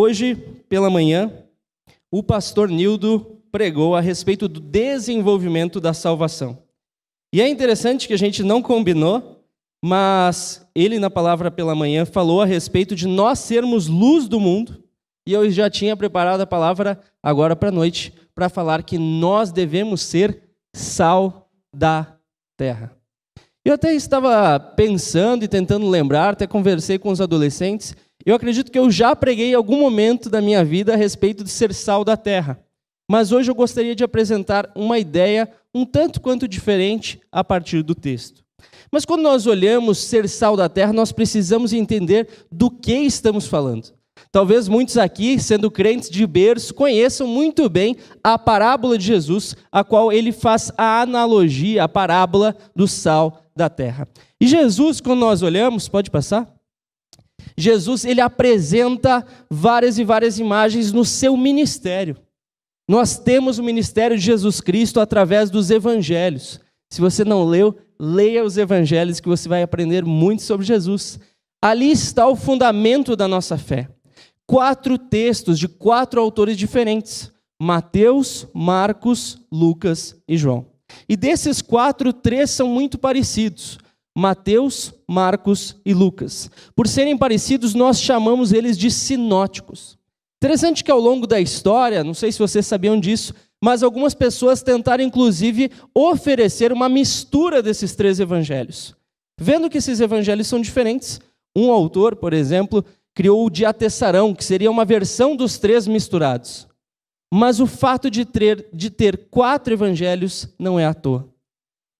Hoje, pela manhã, o pastor Nildo pregou a respeito do desenvolvimento da salvação. E é interessante que a gente não combinou, mas ele, na palavra pela manhã, falou a respeito de nós sermos luz do mundo, e eu já tinha preparado a palavra agora para a noite, para falar que nós devemos ser sal da terra. Eu até estava pensando e tentando lembrar, até conversei com os adolescentes. Eu acredito que eu já preguei em algum momento da minha vida a respeito de ser sal da terra. Mas hoje eu gostaria de apresentar uma ideia um tanto quanto diferente a partir do texto. Mas quando nós olhamos ser sal da terra, nós precisamos entender do que estamos falando. Talvez muitos aqui, sendo crentes de berço, conheçam muito bem a parábola de Jesus, a qual ele faz a analogia, a parábola do sal da terra. E Jesus, quando nós olhamos, pode passar? Jesus, ele apresenta várias e várias imagens no seu ministério. Nós temos o ministério de Jesus Cristo através dos evangelhos. Se você não leu, leia os evangelhos que você vai aprender muito sobre Jesus. Ali está o fundamento da nossa fé. 4 textos de 4 autores diferentes: Mateus, Marcos, Lucas e João. E desses 4, 3 são muito parecidos: Mateus, Marcos e Lucas. Por serem parecidos, nós chamamos eles de sinóticos. Interessante que ao longo da história, não sei se vocês sabiam disso, mas algumas pessoas tentaram inclusive oferecer uma mistura desses 3 evangelhos. Vendo que esses evangelhos são diferentes, um autor, por exemplo, criou o Diatessarão, que seria uma versão dos 3 misturados. Mas o fato de ter 4 evangelhos não é à toa.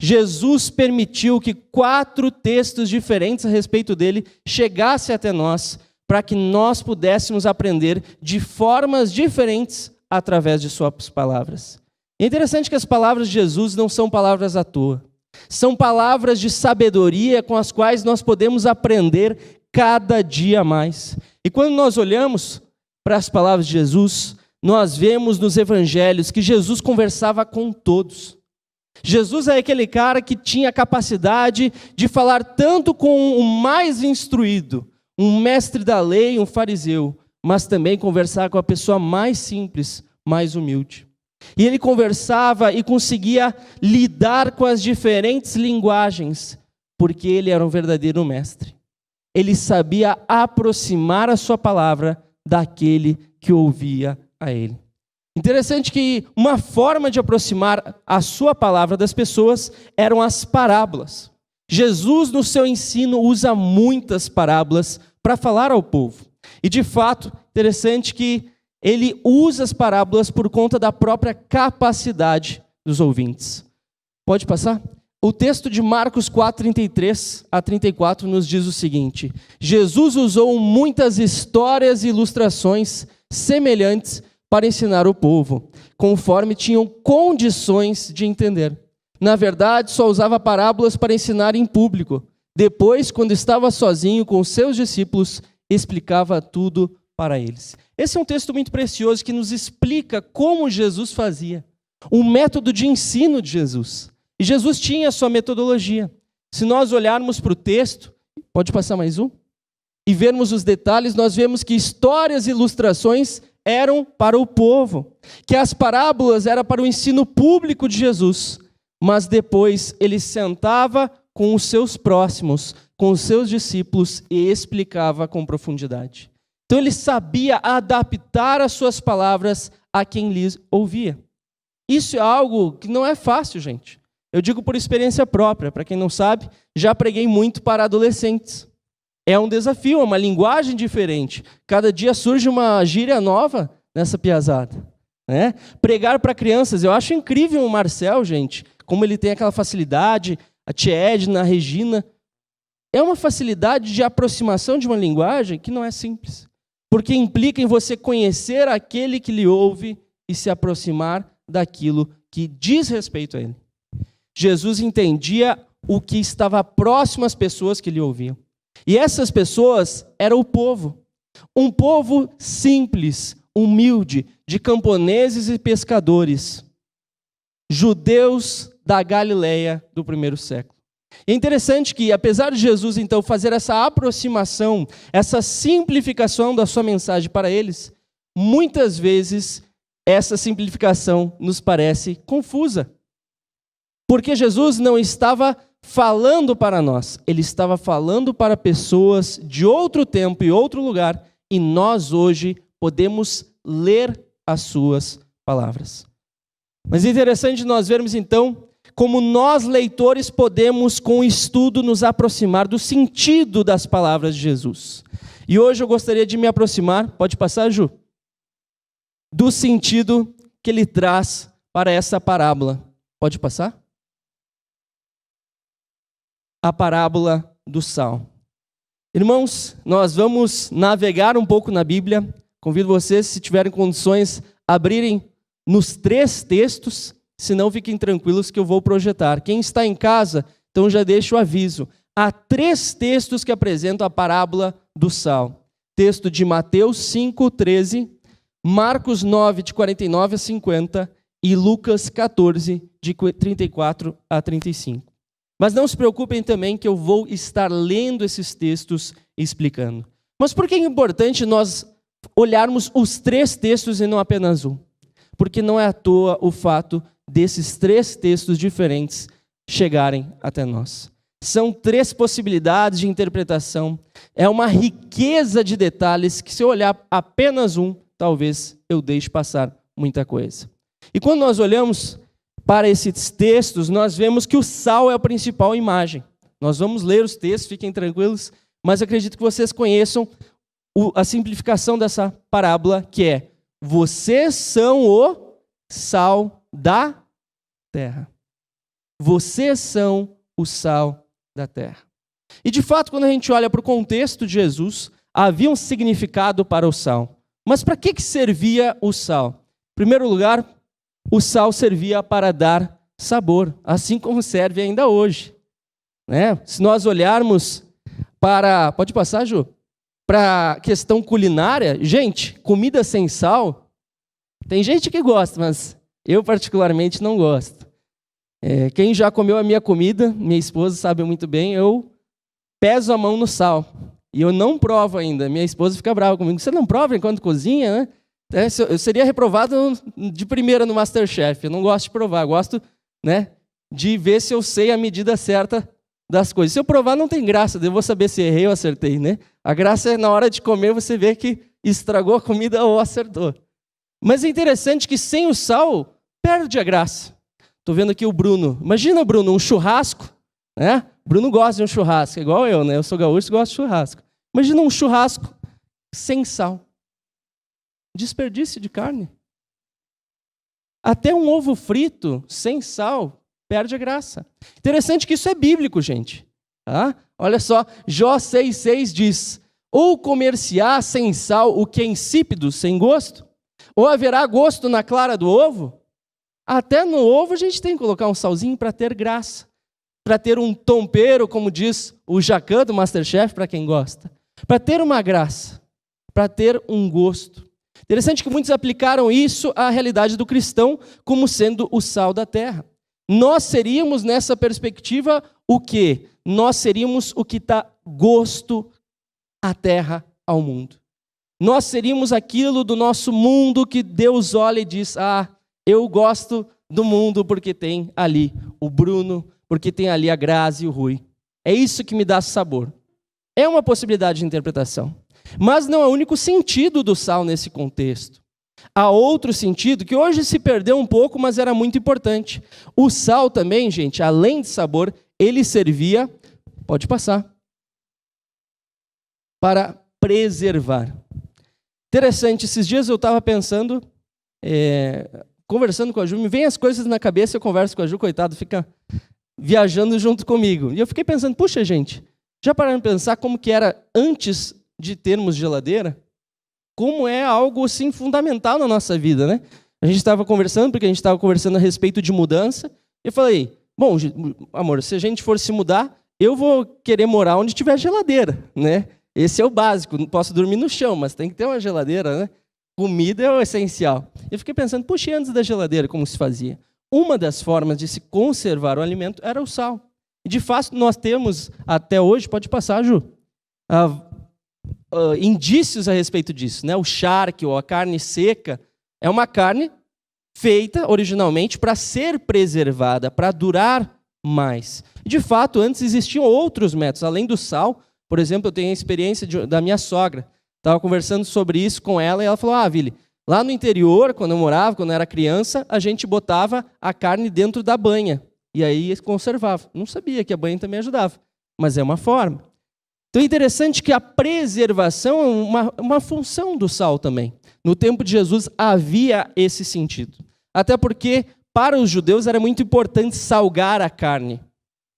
Jesus permitiu que 4 textos diferentes a respeito dele chegassem até nós, para que nós pudéssemos aprender de formas diferentes através de suas palavras. É interessante que as palavras de Jesus não são palavras à toa. São palavras de sabedoria com as quais nós podemos aprender cada dia mais. E quando nós olhamos para as palavras de Jesus, nós vemos nos evangelhos que Jesus conversava com todos. Jesus é aquele cara que tinha a capacidade de falar tanto com o mais instruído, um mestre da lei, um fariseu, mas também conversar com a pessoa mais simples, mais humilde. E ele conversava e conseguia lidar com as diferentes linguagens, porque ele era um verdadeiro mestre. Ele sabia aproximar a sua palavra daquele que ouvia a ele. Interessante que uma forma de aproximar a sua palavra das pessoas eram as parábolas. Jesus, no seu ensino, usa muitas parábolas para falar ao povo. E, de fato, interessante que ele usa as parábolas por conta da própria capacidade dos ouvintes. Pode passar? O texto de Marcos 4, 33 a 34 nos diz o seguinte: Jesus usou muitas histórias e ilustrações semelhantes para ensinar o povo, conforme tinham condições de entender. Na verdade, só usava parábolas para ensinar em público. Depois, quando estava sozinho com os seus discípulos, explicava tudo para eles. Esse é um texto muito precioso que nos explica como Jesus fazia, o método de ensino de Jesus. E Jesus tinha a sua metodologia. Se nós olharmos para o texto, pode passar mais um? E vermos os detalhes, nós vemos que histórias e ilustrações eram para o povo, que as parábolas eram para o ensino público de Jesus, mas depois ele sentava com os seus próximos, com os seus discípulos e explicava com profundidade. Então ele sabia adaptar as suas palavras a quem lhes ouvia. Isso é algo que não é fácil, gente. Eu digo por experiência própria, para quem não sabe, já preguei muito para adolescentes. É um desafio, é uma linguagem diferente. Cada dia surge uma gíria nova nessa piazada, né? Pregar para crianças, eu acho incrível o Marcel, gente, como ele tem aquela facilidade, a tia Edna, a Regina. É uma facilidade de aproximação de uma linguagem que não é simples, porque implica em você conhecer aquele que lhe ouve e se aproximar daquilo que diz respeito a ele. Jesus entendia o que estava próximo às pessoas que lhe ouviam. E essas pessoas eram o povo. Um povo simples, humilde, de camponeses e pescadores. Judeus da Galileia do primeiro século. É interessante que, apesar de Jesus, então, fazer essa aproximação, essa simplificação da sua mensagem para eles, muitas vezes essa simplificação nos parece confusa. Porque Jesus não estava falando para nós, ele estava falando para pessoas de outro tempo e outro lugar, e nós hoje podemos ler as suas palavras. Mas é interessante nós vermos então como nós, leitores, podemos, com o estudo, nos aproximar do sentido das palavras de Jesus. E hoje eu gostaria de me aproximar, pode passar, Ju? Do sentido que ele traz para essa parábola. Pode passar? A parábola do sal. Irmãos, nós vamos navegar um pouco na Bíblia. Convido vocês, se tiverem condições, abrirem nos 3 textos. Se não, fiquem tranquilos que eu vou projetar. Quem está em casa, então já deixo o aviso. Há 3 textos que apresentam a parábola do sal. Texto de Mateus 5:13, Marcos 9, de 49 a 50 e Lucas 14, de 34 a 35. Mas não se preocupem também que eu vou estar lendo esses textos e explicando. Mas por que é importante nós olharmos os 3 textos e não apenas um? Porque não é à toa o fato desses 3 textos diferentes chegarem até nós. São 3 possibilidades de interpretação. É uma riqueza de detalhes que, se eu olhar apenas um, talvez eu deixe passar muita coisa. E quando nós olhamos para esses textos, nós vemos que o sal é a principal imagem. Nós vamos ler os textos, fiquem tranquilos, mas acredito que vocês conheçam a simplificação dessa parábola, que é: vocês são o sal da terra. Vocês são o sal da terra. E de fato, quando a gente olha para o contexto de Jesus, havia um significado para o sal. Mas para que servia o sal? Em primeiro lugar, o sal servia para dar sabor, assim como serve ainda hoje. Né? Se nós olharmos para... Pode passar, Ju? Para a questão culinária, gente, comida sem sal, tem gente que gosta, mas eu particularmente não gosto. Quem já comeu a minha comida, minha esposa sabe muito bem, eu peso a mão no sal. E eu não provo ainda. Minha esposa fica brava comigo. Você não prova enquanto cozinha, né? Eu seria reprovado de primeira no MasterChef. Eu não gosto de provar, eu gosto, né, de ver se eu sei a medida certa das coisas. Se eu provar, não tem graça, eu vou saber se errei ou acertei, né? A graça é na hora de comer você ver que estragou a comida ou acertou. Mas é interessante que sem o sal, perde a graça. Estou vendo aqui o Bruno. Imagina, Bruno, um churrasco, né? Bruno gosta de um churrasco, igual eu, né? Eu sou gaúcho e gosto de churrasco. Imagina um churrasco sem sal. Desperdício de carne. Até um ovo frito sem sal perde a graça. Interessante que isso é bíblico, gente. Tá? Olha só, Jó 6,6 diz: ou comer-se-á sem sal o que é insípido, sem gosto? Ou haverá gosto na clara do ovo? Até no ovo a gente tem que colocar um salzinho para ter graça. Para ter um tompeiro, como diz o Jacan do MasterChef, para quem gosta. Para ter uma graça. Para ter um gosto. Interessante que muitos aplicaram isso à realidade do cristão como sendo o sal da terra. Nós seríamos, nessa perspectiva, o quê? Nós seríamos o que dá gosto à terra, ao mundo. Nós seríamos aquilo do nosso mundo que Deus olha e diz: ah, eu gosto do mundo porque tem ali o Bruno, porque tem ali a Grazi e o Rui. É isso que me dá sabor. É uma possibilidade de interpretação. Mas não é o único sentido do sal nesse contexto. Há outro sentido que hoje se perdeu um pouco, mas era muito importante. O sal também, gente, além de sabor, ele servia, pode passar, para preservar. Interessante, esses dias eu estava pensando, conversando com a Ju, me vem as coisas na cabeça, eu converso com a Ju, coitado, fica viajando junto comigo. E eu fiquei pensando, puxa, gente, já pararam de pensar como que era antes de termos geladeira? Como é algo assim fundamental na nossa vida, né? A gente estava conversando, porque a gente estava conversando a respeito de mudança. Eu falei, bom, amor, se a gente for se mudar, eu vou querer morar onde tiver geladeira, né? Esse é o básico, não posso dormir no chão, mas tem que ter uma geladeira, né? Comida é o essencial. Eu fiquei pensando, puxa, antes da geladeira, como se fazia? Uma das formas de se conservar o alimento era o sal. E de fato nós temos até hoje, pode passar, Ju, indícios a respeito disso, né? O charque ou a carne seca é uma carne feita originalmente para ser preservada, para durar mais. De fato, antes existiam outros métodos, além do sal. Por exemplo, eu tenho a experiência da minha sogra. Estava conversando sobre isso com ela e ela falou, Vili, lá no interior, quando eu morava, quando eu era criança, a gente botava a carne dentro da banha. E aí conservava. Não sabia que a banha também ajudava, mas é uma forma. Então é interessante que a preservação é uma função do sal também. No tempo de Jesus havia esse sentido. Até porque, para os judeus, era muito importante salgar a carne.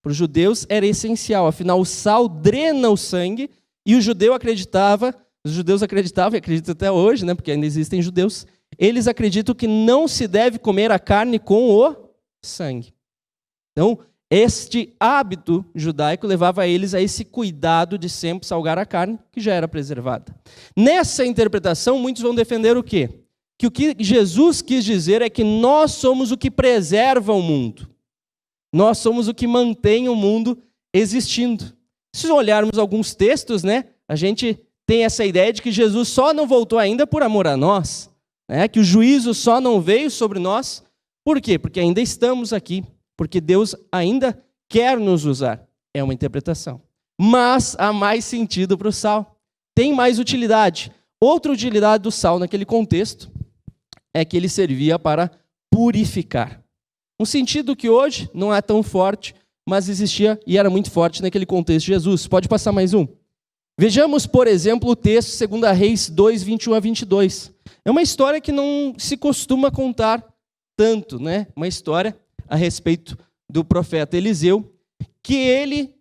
Para os judeus era essencial, afinal o sal drena o sangue e os judeus acreditavam e acreditam até hoje, né, porque ainda existem judeus, eles acreditam que não se deve comer a carne com o sangue. Então, este hábito judaico levava eles a esse cuidado de sempre salgar a carne, que já era preservada. Nessa interpretação, muitos vão defender o quê? Que o que Jesus quis dizer é que nós somos o que preserva o mundo. Nós somos o que mantém o mundo existindo. Se olharmos alguns textos, né, a gente tem essa ideia de que Jesus só não voltou ainda por amor a nós, né, que o juízo só não veio sobre nós. Por quê? Porque ainda estamos aqui, porque Deus ainda quer nos usar. É uma interpretação. Mas há mais sentido para o sal. Tem mais utilidade. Outra utilidade do sal naquele contexto é que ele servia para purificar. Um sentido que hoje não é tão forte, mas existia e era muito forte naquele contexto de Jesus. Pode passar mais um. Vejamos, por exemplo, o texto 2 Reis 2, 21 a 22. É uma história que não se costuma contar tanto, né? Uma história a respeito do profeta Eliseu, que ele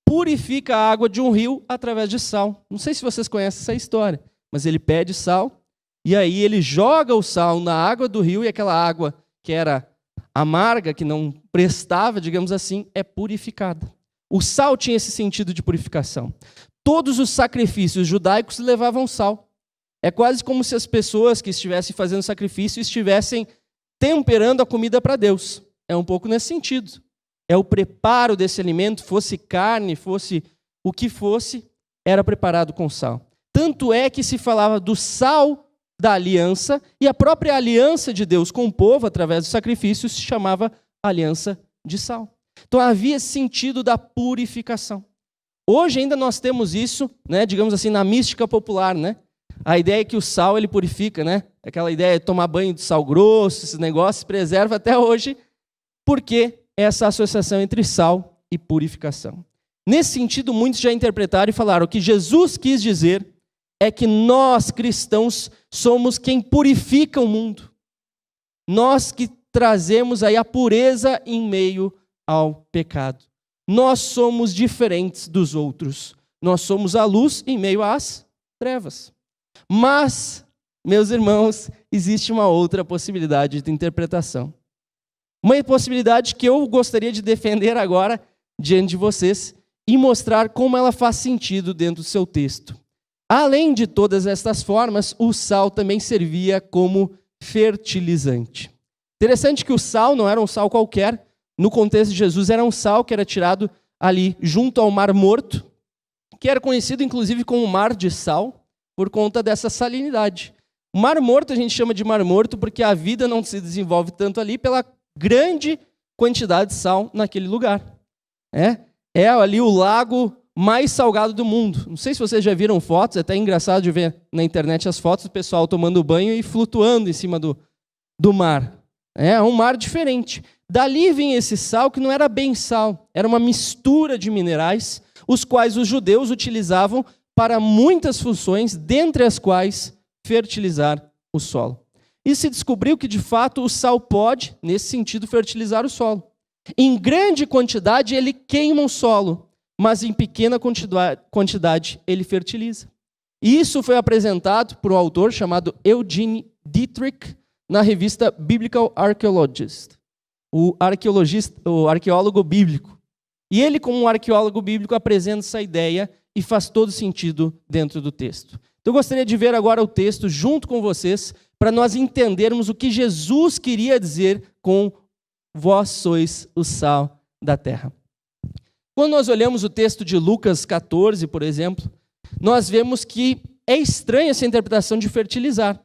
purifica a água de um rio através de sal. Não sei se vocês conhecem essa história, mas ele pede sal, e aí ele joga o sal na água do rio, e aquela água que era amarga, que não prestava, digamos assim, é purificada. O sal tinha esse sentido de purificação. Todos os sacrifícios judaicos levavam sal. É quase como se as pessoas que estivessem fazendo sacrifício estivessem temperando a comida para Deus. É um pouco nesse sentido. É o preparo desse alimento, fosse carne, fosse o que fosse, era preparado com sal. Tanto é que se falava do sal da aliança, e a própria aliança de Deus com o povo, através dos sacrifícios, se chamava aliança de sal. Então havia esse sentido da purificação. Hoje ainda nós temos isso, né, digamos assim, na mística popular, né? A ideia é que o sal ele purifica, né? Aquela ideia de tomar banho de sal grosso, esses negócios, preserva até hoje, porque essa associação entre sal e purificação. Nesse sentido, muitos já interpretaram e falaram: o que Jesus quis dizer é que nós, cristãos, somos quem purifica o mundo. Nós que trazemos aí a pureza em meio ao pecado. Nós somos diferentes dos outros. Nós somos a luz em meio às trevas. Mas, meus irmãos, existe uma outra possibilidade de interpretação. Uma possibilidade que eu gostaria de defender agora diante de vocês e mostrar como ela faz sentido dentro do seu texto. Além de todas estas formas, o sal também servia como fertilizante. Interessante que o sal não era um sal qualquer. No contexto de Jesus, era um sal que era tirado ali junto ao Mar Morto, que era conhecido inclusive como Mar de Sal, por conta dessa salinidade. O Mar Morto a gente chama de Mar Morto porque a vida não se desenvolve tanto ali pela grande quantidade de sal naquele lugar. É ali o lago mais salgado do mundo. Não sei se vocês já viram fotos, é até engraçado de ver na internet as fotos do pessoal tomando banho e flutuando em cima do mar. É um mar diferente. Dali vem esse sal que não era bem sal, era uma mistura de minerais, os quais os judeus utilizavam para muitas funções, dentre as quais fertilizar o solo. E se descobriu que, de fato, o sal pode, nesse sentido, fertilizar o solo. Em grande quantidade, ele queima o solo, mas em pequena quantidade, ele fertiliza. E isso foi apresentado por um autor chamado Eugene Dietrich, na revista Biblical Archaeologist, o arqueólogo bíblico. E ele, como um arqueólogo bíblico, apresenta essa ideia e faz todo sentido dentro do texto. Então, eu gostaria de ver agora o texto junto com vocês, para nós entendermos o que Jesus queria dizer com vós sois o sal da terra. Quando nós olhamos o texto de Lucas 14, por exemplo, nós vemos que é estranha essa interpretação de fertilizar.